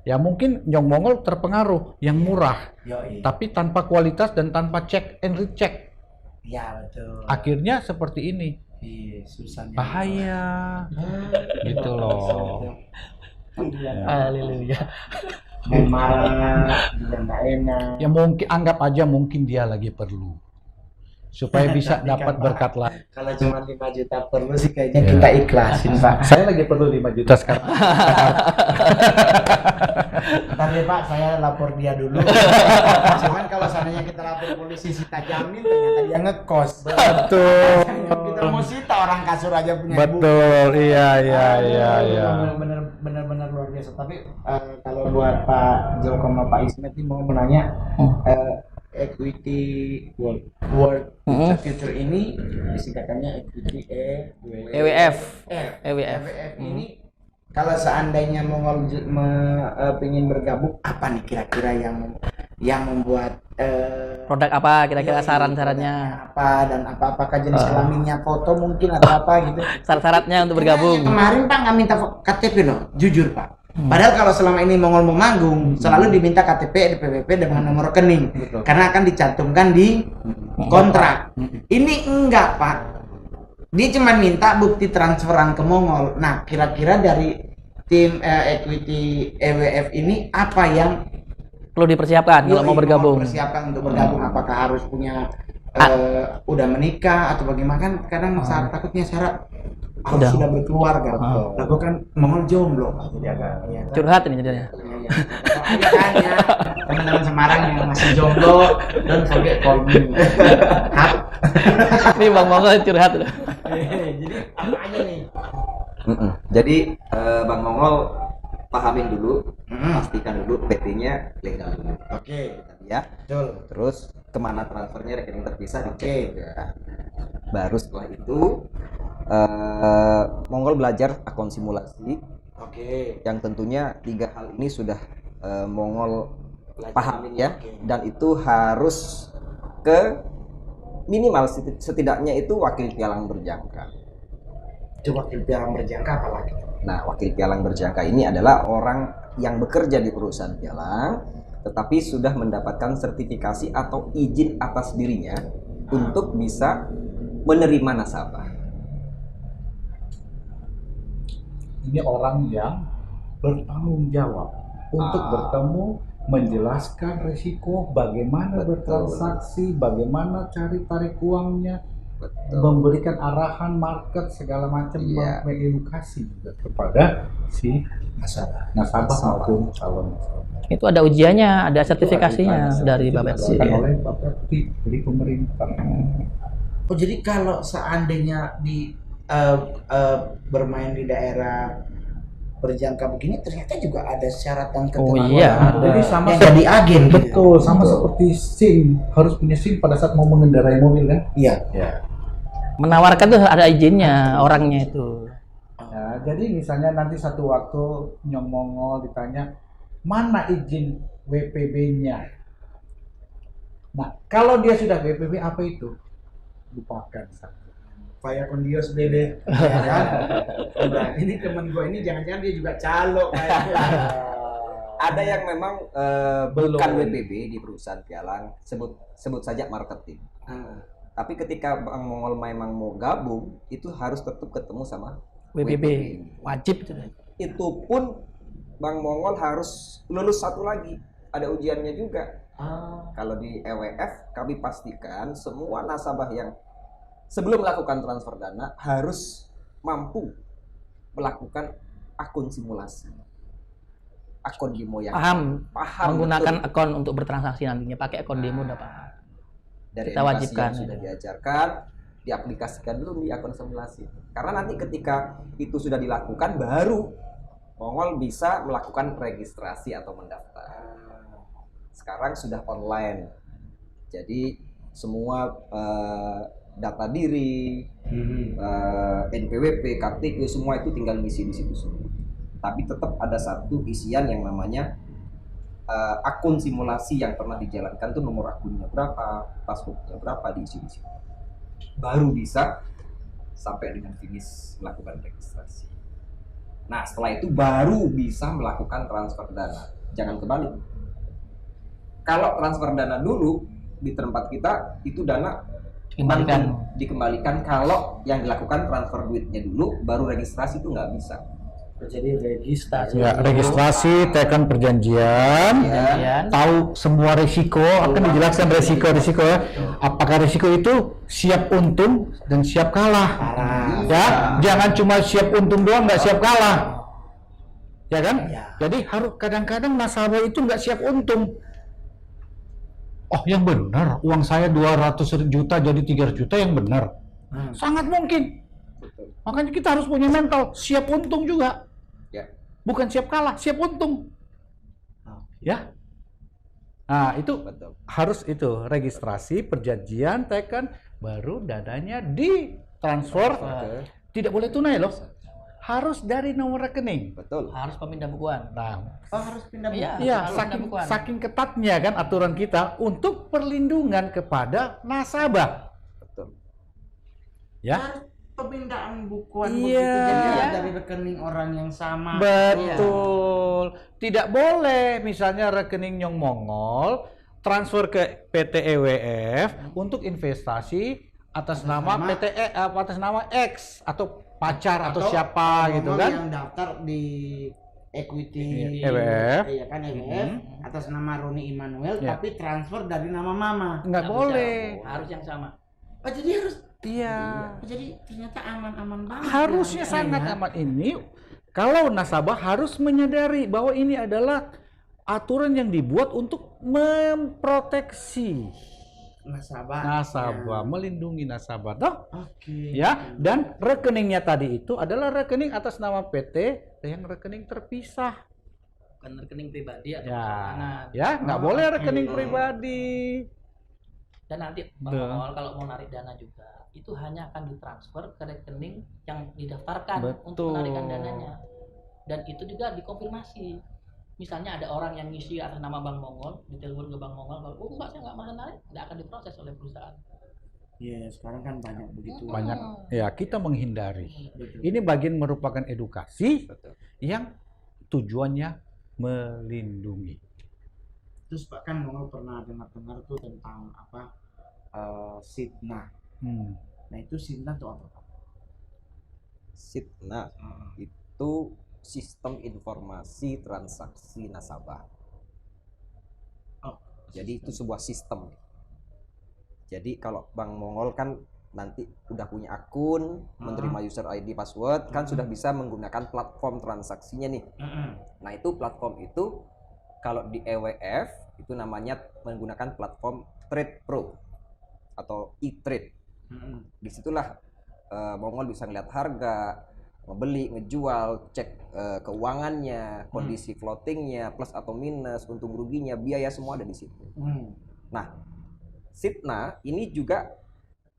Ya mungkin Nyong Mongol terpengaruh yang murah, Yoi. tapi tanpa kualitas dan tanpa check and recheck. Ya betul. Akhirnya seperti ini, Iya, susah. bahaya, gitu loh. Haleluya. Main marah, dia nggak enak. Ya mungkin anggap aja mungkin dia lagi perlu, supaya bisa Tapi kan, dapat Pak, berkat lain. Kalau cuma 5 juta perlu sih kayaknya Ya. kita ikhlasin Pak. Saya lagi perlu 5 juta sekarang. Tapi Pak, saya lapor dia dulu. Cuman kalau seandainya kita lapor polisi sita jamin, ternyata dia ngekos. Betul. Kita mau sita orang kasur aja punya ibu. Betul, iya. Benar-benar luar biasa. Tapi kalau buat Pak Joko sama Pak Ismet ini mau menanya, Equity World Future ini disingkatannya Equity EWF. EWF ini Kalau seandainya Mongol pengen bergabung, apa nih kira-kira yang membuat Produk apa kira-kira iya, saran-sarannya? apa dan apakah jenis kelaminnya foto mungkin atau apa gitu. Syarat-syaratnya untuk bergabung. Kemarin Pak nggak minta KTP loh, jujur Pak. Padahal kalau selama ini Mongol mau manggung, selalu diminta KTP, DPWP dengan nomor rekening, karena akan dicantumkan di kontrak. Ini enggak Pak, dia cuma minta bukti transferan ke Mongol. Nah, kira-kira dari tim Equity EWF ini apa yang Perlu dipersiapkan kalau mau bergabung. persiapkan untuk bergabung? Apakah harus punya udah menikah atau bagaimana? Kan kadang takutnya syarat harus Udah. sudah berkeluarga. Lalu kan Mongol jomblo, jadi agak ya. Curhat ini jadinya. Iya. Ada kan ya teman-teman Semarang yang masih jomblo, don't forget call me. Ini Bang Mongol curhat udah. Jadi apa aja nih? Jadi Bang Mongol pahamin dulu, pastikan dulu PT-nya legal dulu. Oke, Ya. betul. Terus kemana transfernya rekening terpisah dicek Oke. juga. Baru setelah itu Mongol belajar akun simulasi Oke. yang tentunya 3 hal ini sudah Mongol pahamin ya, dan itu harus ke minimal setidaknya itu wakil pialang berjangka. Itu wakil pialang berjangka apa lagi? Nah, wakil pialang berjangka ini adalah orang yang bekerja di perusahaan pialang tetapi sudah mendapatkan sertifikasi atau izin atas dirinya untuk bisa menerima nasabah. Ini orang yang bertanggung jawab untuk bertemu, menjelaskan resiko, bagaimana bertransaksi, bagaimana cari tarik uangnya, memberikan arahan market segala macam, Iya. mengedukasi juga kepada si nasabah maupun calon nasabah. Itu ada ujiannya, ada sertifikasinya dari Bapepti. Dilakukan oleh Bapepti dari pemerintah. Oh, jadi kalau seandainya di bermain di daerah berjangka begini ternyata juga ada syarat dan Oh, ketentuan. iya. Jadi sama yang jadi agen gitu. betul, sama seperti SIM, harus punya SIM pada saat mau mengendarai mobil kan? Iya. Menawarkan tuh ada izinnya orangnya itu. Nah, jadi misalnya nanti satu waktu Nyong Mongol ditanya mana izin WPB-nya. Nah, kalau dia sudah WPB apa itu? Lupakan saja. Via Kondios Dede. Ya kan? Udah, ini temen gue ini jangan-jangan dia juga calo kayaknya. Ada yang memang Belum. bukan WPB di perusahaan pialang, sebut saja marketing. Tapi ketika Bang Mongol memang mau gabung, itu harus tetap ketemu sama WPB wajib itu. Itu pun Bang Mongol harus lulus satu lagi, ada ujiannya juga. Kalau di EWF kami pastikan semua nasabah yang sebelum melakukan transfer dana harus mampu melakukan akun simulasi, akun demo yang Paham menggunakan akun untuk bertransaksi nantinya, pakai akun demo udah paham. dari Kita edukasi wajibkan yang sudah itu. diajarkan, diaplikasikan dulu di akun simulasi. Karena nanti ketika itu sudah dilakukan, baru Mongol bisa melakukan registrasi atau mendaftar. Sekarang sudah online, jadi semua data diri, NPWP, KTP, semua itu tinggal ngisi di situ semua. Tapi tetap ada satu isian yang namanya akun simulasi yang pernah dijalankan tuh nomor akunnya berapa, passwordnya berapa, diisi di situ. Baru bisa sampai dengan finish melakukan registrasi. Nah, setelah itu baru bisa melakukan transfer dana. Jangan kebalik. Kalau transfer dana dulu di tempat kita itu dana dikembalikan kalau yang dilakukan transfer duitnya dulu, baru registrasi itu nggak bisa. Jadi registrasi. Ya, registrasi, tekan perjanjian, tahu semua risiko, akan dijelaskan risiko-risiko ya. Apakah risiko itu siap untung dan siap kalah. Ya, jangan cuma siap untung doang, nggak siap kalah. Ya kan? Jadi harus kadang-kadang nasabah itu nggak siap untung. Oh, yang benar, uang saya 200 juta jadi 300 juta yang benar. Sangat mungkin. Makanya kita harus punya mental siap untung juga. Ya. Bukan siap kalah, siap untung. Ya. Nah, itu Betul. harus itu registrasi, perjanjian, tekan, baru dananya ditransfer. Tidak boleh tunai loh. harus dari nomor rekening. Betul. Harus pemindah bukuan. Nah, Oh, harus pindah Iya. iya, harus saking, pindah bukuan. saking ketatnya kan aturan kita untuk perlindungan kepada nasabah. Betul. Ya, Harus pemindahan bukuan Iya. begitu jadi Iya. dari rekening orang yang sama. betul. Tidak boleh misalnya rekening Nyong Mongol transfer ke PT EWF untuk investasi atas nama atas nama X atau pacar atau siapa gitu Ngomong kan. yang daftar di equity EWF. iya kan EWF atas nama Roni Immanuel Ya. tapi transfer dari nama mama. Nggak boleh. Harus yang sama. Oh, jadi harus Iya. jadi ternyata aman-aman banget. Harusnya ya, sangat ya. amat ini kalau nasabah harus menyadari bahwa ini adalah aturan yang dibuat untuk memproteksi nasabah, melindungi nasabah, toh? Oke. Ya, dan rekeningnya tadi itu adalah rekening atas nama PT yang rekening terpisah. Bukan rekening pribadi atau Ya, perorangan. ya nggak boleh rekening pribadi. Dan nanti Bang Betul. Mongol kalau mau narik dana juga itu hanya akan ditransfer ke rekening yang didaftarkan untuk Betul. menarikan dananya. Dan itu juga dikonfirmasi. Misalnya ada orang yang ngisi atas nama Bang Mongol, ditelepon ke Bang Mongol, kalau oh enggak saya nggak mau narik, nggak akan diproses oleh perusahaan. Iya, sekarang kan banyak begitu. Banyak, ya kita menghindari. Betul. Ini bagian merupakan edukasi Betul. yang tujuannya melindungi. Terus Pak kan Mongol pernah dengar tuh tentang apa Sitna. Hmm. Nah, itu Sitna tuh apa, Pak? Sitna itu sistem informasi transaksi nasabah. Oh, Jadi itu sebuah sistem. Jadi kalau Bang Mongol kan nanti udah punya akun, menerima user ID password, kan sudah bisa menggunakan platform transaksinya nih. Nah, itu platform itu kalau di EWF itu namanya menggunakan platform Trade Pro atau e-trade. Disitulah Mongol bisa ngeliat harga, ngebeli, ngejual, cek keuangannya, kondisi floatingnya, plus atau minus, untung ruginya, biaya semua ada di situ. Nah, Sitna ini juga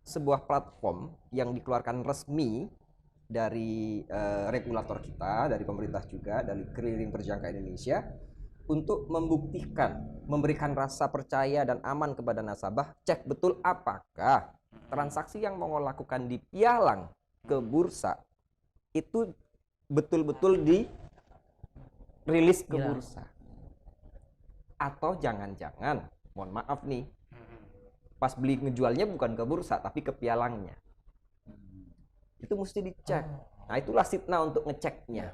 sebuah platform yang dikeluarkan resmi dari regulator kita, dari pemerintah juga, dari Keliling Perjangka Indonesia untuk membuktikan, memberikan rasa percaya dan aman kepada nasabah, cek betul apakah transaksi yang Mongol lakukan di pialang ke bursa itu betul-betul dirilis ke bursa. Atau jangan-jangan, mohon maaf nih, pas beli ngejualnya bukan ke bursa tapi ke pialangnya. Itu mesti dicek. Nah, itulah Sitna untuk ngeceknya.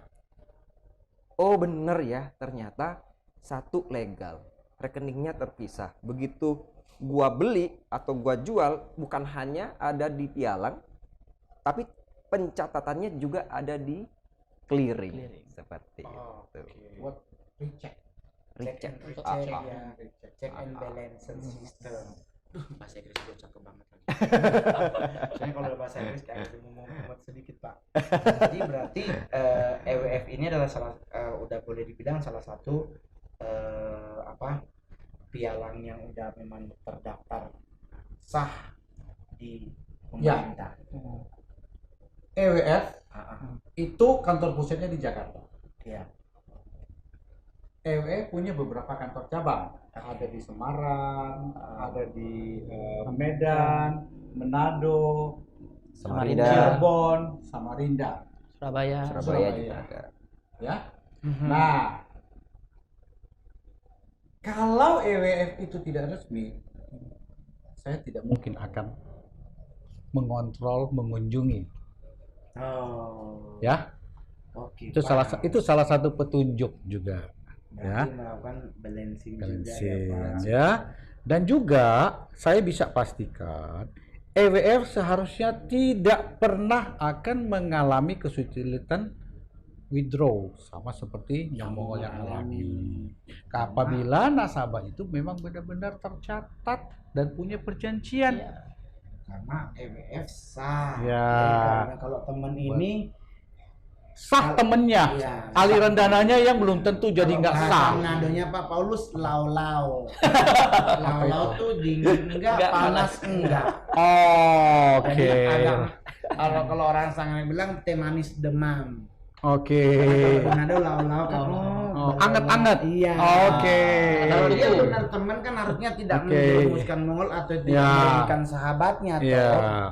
Oh, bener ya, ternyata satu legal, rekeningnya terpisah. Begitu gua beli atau gua jual bukan hanya ada di pialang, tapi pencatatannya juga ada di clearing. Seperti itu. Buat recheck. Recheck. Check and balance system. Bahasa Inggris gue cakep banget lagi. Soalnya kalau bahasa Inggris kayak ngomong sedikit, Pak. Jadi berarti EWF ini adalah udah boleh dibilang salah satu pialang yang udah memang terdaftar sah di pemerintah. EWF itu kantor pusatnya di Jakarta. Iya. EWF punya beberapa kantor cabang. Ada di Semarang, ada di Medan, Manado, Samarinda, Cirebon, Samarinda, Surabaya. Surabaya juga ada. ya. Nah, kalau EWF itu tidak resmi, saya tidak mungkin akan mengontrol, mengunjungi, Oh. ya. Oke. Itu salah satu petunjuk juga. Ya, melakukan balancing balancing, juga ya, Pak. ya. Dan juga saya bisa pastikan EWF seharusnya tidak pernah akan mengalami kesulitan withdraw sama seperti yang Mongol yang alami. Apabila nasabah itu memang benar-benar tercatat dan punya perjanjian. Karena EWF sah. Ya. Karena kalau temen ini Sah temennya, Iya. aliran dananya yang belum tentu jadi nggak sah. Nadonya Pak Paulus lau-lau. Lau-lau tuh dingin enggak, panas enggak. Oh, oke. Jadi kalau orang sangat bilang teh manis demam. Oke. Manado lau-lau kan. Oh, anget-anget. Iya. Oke. Kalau dia benar teman kan harusnya tidak Oke. menjerumuskan Mongol atau tidak Ya. merugikan sahabatnya toh. Iya.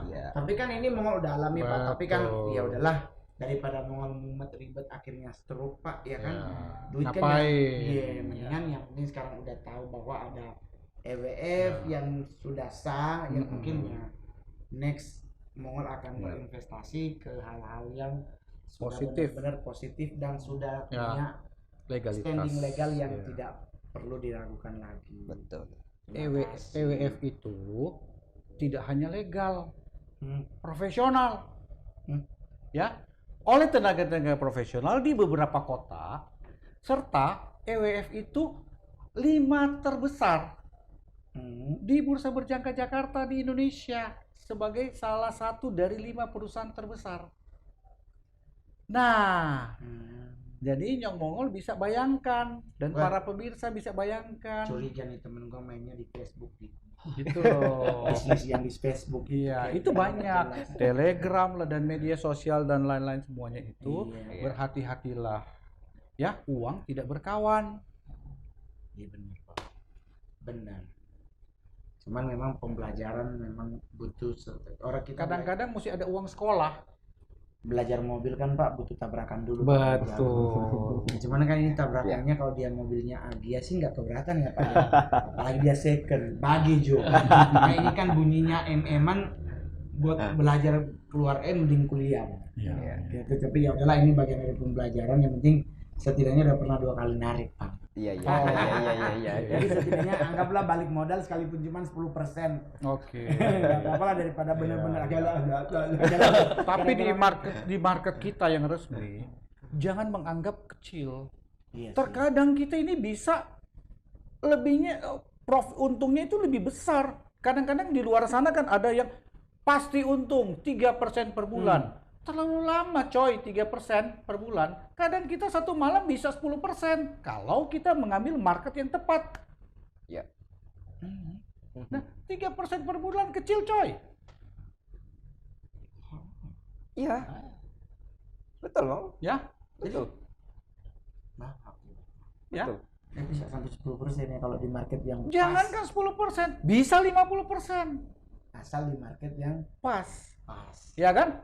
Iya. Tapi kan ini Mongol udah alami Pak, tapi kan Betul. ya udahlah daripada Mongol mumet ribet akhirnya stroke Pak ya kan. Ya. Duit kan Ngapain? iya, mendingan yang penting sekarang udah tahu bahwa ada EWF yang sudah sah yang mungkin ya next Mongol akan berinvestasi ke hal-hal yang sudah Positif. benar-benar positif dan sudah Ya. punya Legalitas. standing legal yang Iya. tidak perlu diragukan lagi. Betul. EWF itu tidak hanya legal, Hmm. profesional. Hmm. Ya, oleh tenaga-tenaga profesional di beberapa kota, serta EWF itu 5 terbesar di Bursa Berjangka Jakarta di Indonesia sebagai salah satu dari 5 perusahaan terbesar. Nah, jadi Nyong Mongol bisa bayangkan dan Wah. para pemirsa bisa bayangkan Curiga nih temen gue mainnya di Facebook gitu. gitu loh. Bisnis yang di Facebook. Iya, Kayak itu nggak banyak. jelas. Telegram lah dan media sosial dan lain-lain semuanya itu Iya. berhati-hatilah. Ya, uang tidak berkawan. Iya benar Pak. Benar. Cuman memang pembelajaran memang butuh orang kita Kadang-kadang mesti ada uang sekolah. belajar mobil kan Pak butuh tabrakan dulu. Betul. Pak. Cuman kan ini tabrakannya kalau dia mobilnya Agia sih nggak keberatan ya Pak. Ya. Apalagi dia second, bagi Jo. Nah ini kan bunyinya MM-an buat belajar keluar mending kuliah. Pak. Iya. Gitu, tapi ya udahlah ini bagian dari pembelajaran yang penting setidaknya udah pernah 2 kali narik Pak. Iya, iya, iya. Jadi setidaknya anggaplah balik modal sekalipun cuma 10%. Oke. Gak apa-apa lah daripada bener-bener Tapi di market kita yang resmi, jangan menganggap kecil. Iya sih. Terkadang kita ini bisa lebihnya untungnya itu lebih besar. Kadang-kadang di luar sana kan ada yang pasti untung 3% per bulan. Terlalu lama coy, 3% per bulan. Kadang kita satu malam bisa 10% kalau kita mengambil market yang tepat. Ya. Nah, 3% per bulan kecil coy. Iya. Betul, Bang. Ya, Betul. Nah, ya. Betul. bisa sampai 10% ya kalau di market yang Jangankan 10%, bisa 50%. asal di market yang Pas. pas. Ya kan?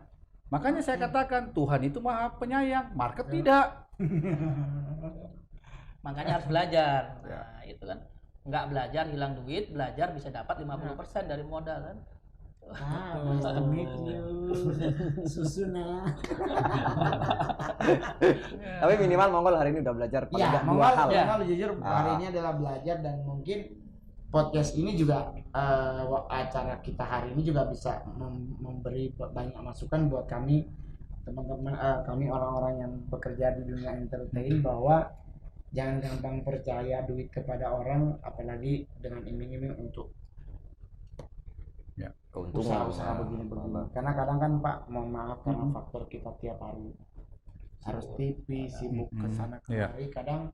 Makanya saya katakan Tuhan itu Maha Penyayang, market tidak. Makanya harus belajar. Nah, itu kan. Nggak belajar hilang duit, belajar bisa dapat 50% dari modal kan. Nice to meet you. Susuna. Tapi minimal Mongol hari ini udah belajar paling Ya, nggak 2 Mongol, hal. Mongol jujur hari ini adalah belajar dan mungkin podcast ini juga acara kita hari ini juga bisa memberi banyak masukan buat kami teman-teman kami orang-orang yang bekerja di dunia entertain bahwa jangan gampang percaya duit kepada orang apalagi dengan iming-iming untuk Keuntungan. usaha-usaha begini-begini karena kadang kan Pak mohon maaf karena faktor kita tiap hari harus TV sibuk kesana kemari kadang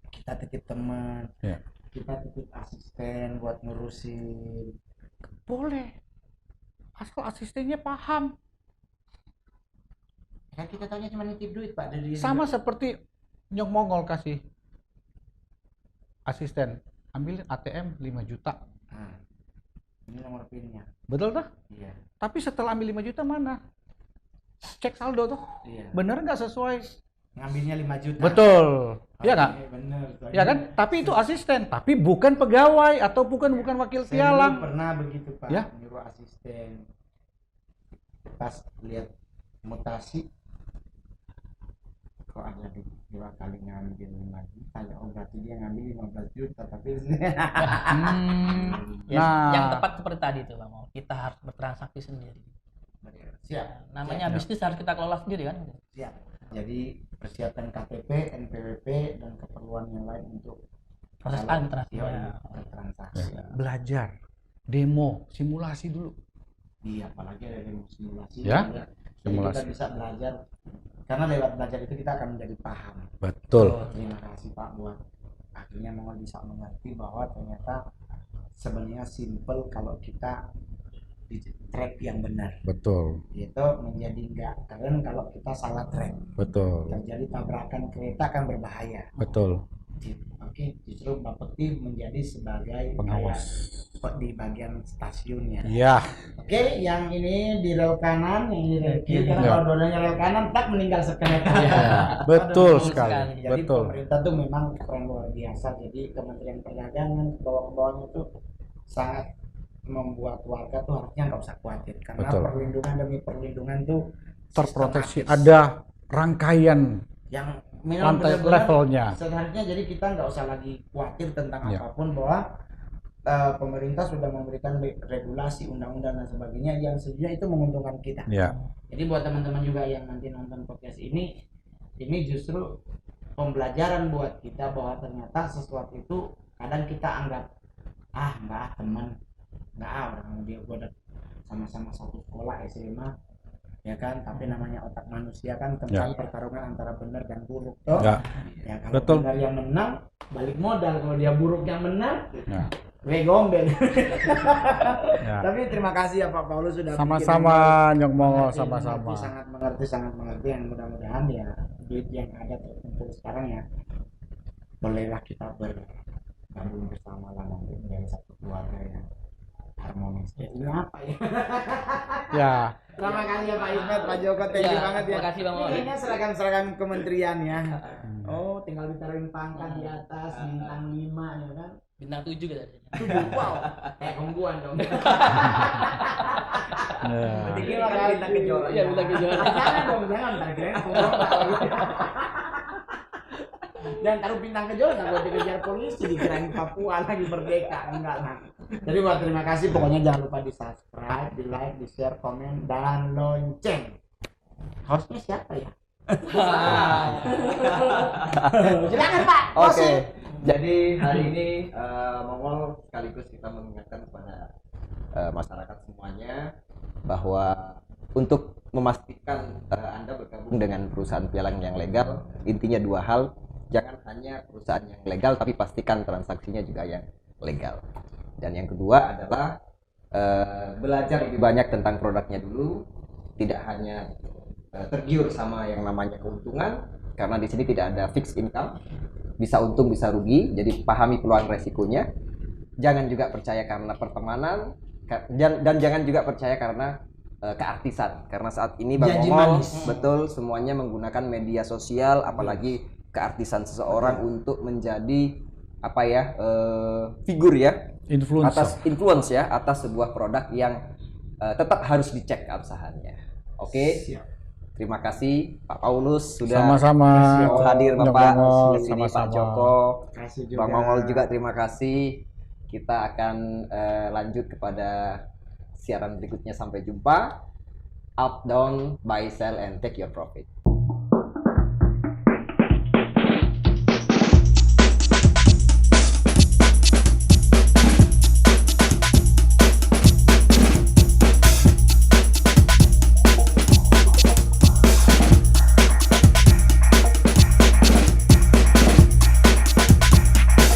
kita titip teman Ya. kita titip asisten buat ngurusin Boleh. Asal asistennya paham. kan kita tanya cuma nitip duit Pak dari Sama seperti Nyong Mongol kasih asisten, ambilin ATM 5 juta. Nah, ini nomor pinnya Betul tuh? iya Tapi setelah ambil 5 juta mana? Cek saldo tuh. iya Bener nggak sesuai? ngambilnya 5 juta Betul. Iya nggak? bener Ya kan? Tapi itu asisten, tapi bukan pegawai atau bukan wakil saya dulu pialang. pernah begitu Pak Ya. nyuruh asisten pas lihat mutasi kok ada 2 kali ngambil 5 juta ya oh berarti dia ngambil 15 juta tapi Ya, Nah. yang tepat seperti tadi tuh Bang. Kita harus bertransaksi sendiri. siap Namanya bisnis harus kita kelola sendiri kan. siap jadi persiapan KTP NPWP dan keperluan yang lain untuk Proses kalau- administrasi. iya, Ya. bertransaksi Belajar, demo, simulasi dulu. iya apalagi ada demo simulasi Ya, jadi simulasi. kita bisa belajar karena lewat belajar itu kita akan menjadi paham. Betul. Terima kasih Pak buat akhirnya Mongol bisa mengerti bahwa ternyata sebenarnya simple kalau kita di track yang benar. Betul, Itu menjadi nggak keren kalau kita salah track. betul, Terjadi tabrakan kereta akan berbahaya. betul. Oke, justru Mbak Peti menjadi sebagai Pengawas. kayak di bagian stasiunnya. Ya, Oke, yang ini di rel kanan, yang ini rel kiri. Karena Ya. kalau dua-duanya rel kanan, tak meninggal sekenet. betul Betul sekali, Jadi betul. pemerintah tuh memang keren luar biasa. Jadi Kementerian Perdagangan ke bawah-bawahnya itu sangat membuat warga tuh harusnya nggak usah khawatir karena Betul. perlindungan demi perlindungan tuh Terproteksi. sistematis. Ada rangkaian Yang memang lantai benar-benar levelnya. seharusnya, jadi kita nggak usah lagi khawatir tentang Ya. apapun bahwa pemerintah sudah memberikan regulasi, undang-undang dan sebagainya yang sejujurnya itu menguntungkan kita. Ya, Jadi buat teman-teman juga yang nanti nonton podcast ini justru pembelajaran buat kita bahwa ternyata sesuatu itu kadang kita anggap enggak teman, enggak orang dia gua udah sama-sama satu sekolah SMA, ya kan, tapi namanya otak manusia kan tentang pertarungan antara benar dan buruk toh. ya, Ya kalau betul. benar yang menang balik modal, kalau dia buruk yang menang Ya. gue gombel. Ya. Tapi terima kasih ya Pak Paulus sudah Sama-sama, Nyok Mongol, mengerti, sama-sama. sangat mengerti yang mudah-mudahan ya duit yang ada terkumpul sekarang ya bolehlah kita bergabung bersama lah nanti menjadi satu keluarga yang harmonis. Ini apa ya? Ya, Terima kasih ya Pak Ismet, Pak Joko, thank you Ya, banget ya. terima kasih, Bang Mongol. Kayaknya seragam-seragam kementerian ya. Oh, tinggal ditaruhin pangkat di atas bintang 5 ya kan. Bintang 7 gitu. Wow, kayak kongguan dong. ya. Terima kasih. Bintang Kejora. Iya, Bintang Kejora. Jangan dong, jangan. Ntar kirain kongguan lagi. Jangan taruh bintang Kejora, takut dikejar polisi, dikirain Papua lagi merdeka. Enggak lah. Jadi buat terima kasih, pokoknya jangan lupa di subscribe, di like, di share, komen, dan lonceng. Hostnya siapa ya? Silakan Pak. Oke, closing. jadi hari ini Mongol sekaligus kita mengingatkan kepada masyarakat semuanya bahwa untuk memastikan Anda bergabung dengan perusahaan pialang yang legal, intinya dua hal. Jangan hanya perusahaan yang legal, tapi pastikan transaksinya juga yang legal. Dan yang kedua adalah belajar lebih banyak tentang produknya dulu, tidak hanya tergiur sama yang namanya keuntungan, karena di sini tidak ada fixed income, bisa untung bisa rugi, jadi pahami peluang resikonya. Jangan juga percaya karena pertemanan, dan jangan juga percaya karena keartisan, karena saat ini Bang Janji Mongol manis. betul semuanya menggunakan media sosial, apalagi keartisan seseorang untuk menjadi figur ya, atas Influencer. influence ya, atas sebuah produk yang tetap harus dicek keabsahannya. Oke. Terima kasih Pak Paulus sudah Sama-sama. mau hadir Nyok Bapak Mongol, di sini, Pak sama-sama. Joko, Kasih juga. Bang Mongol juga terima kasih. Kita akan lanjut kepada siaran berikutnya, sampai jumpa. Up, down, buy, sell, and take your profit.